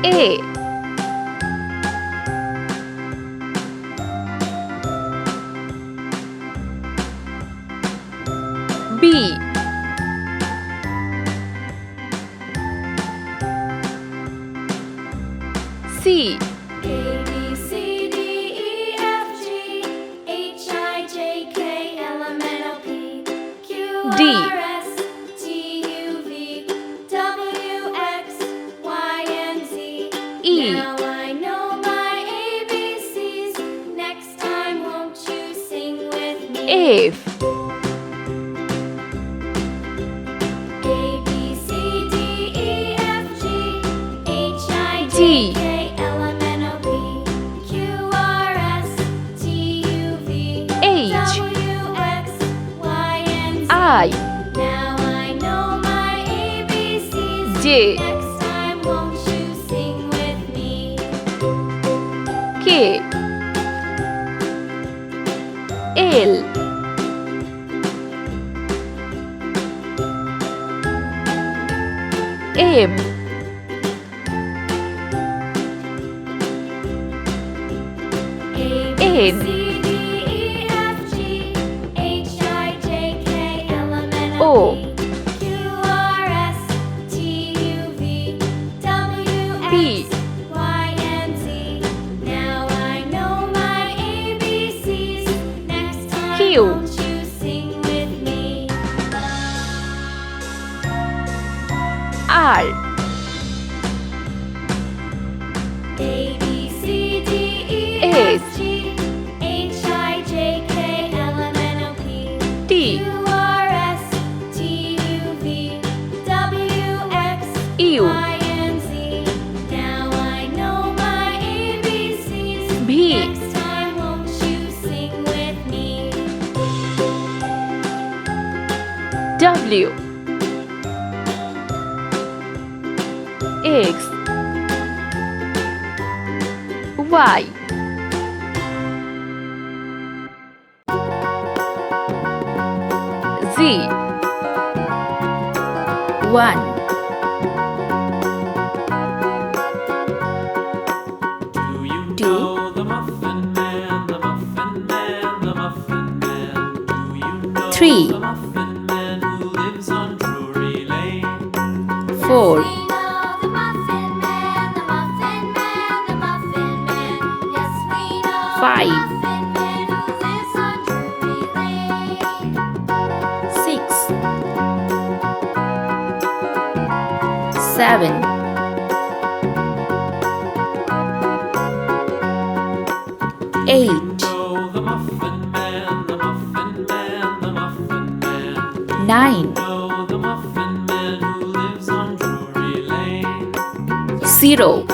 A B C A, B, C, D, E, F, G, H, I, J, K, L, M, N, O, P, Q, D. R, S, T, U, V, W, X, Y, and Z. E. Now I know my ABCs. Next time, won't you sing with me? F A, B, C, D, E, F, G, H, I, G. J, K, L, M, N, O, P, Q, R, S, T, U, V, H. W, X, Y, and Z. I Now I know my ABCs. J. Next time, won't you sing with me? K L M A, B, N. C, D, E, F, G, H, I, J, K, L, M, N, O. O, P, Q, R, S, T, U, V, W, P. X, Y, and Z. Now I know my ABCs. Next time, Q. won't you sing with me? R A, B, C, D, E, S. F, G, H, I, J, K, L, M, N, O, P, T. Q, R, S, T, U, V, W, X, U. Y, and Z. Now I know my ABCs. V. Next time, won't you sing with me? W X Y Z 1 Do you Do. know the Muffin Man, the Muffin Man, the Muffin Man? Do you know 3 the Muffin Man who lives on Drury Lane? 4 We know the Muffin Man, the Muffin Man, the Muffin Man. Yes, we know 5 the Muffin Man who lives on Drury Lane. 6 7 8 Oh, the Muffin Man, the Muffin Man, the Muffin Man. 9 Oh, the Muffin Man who lives on Drury Lane. 0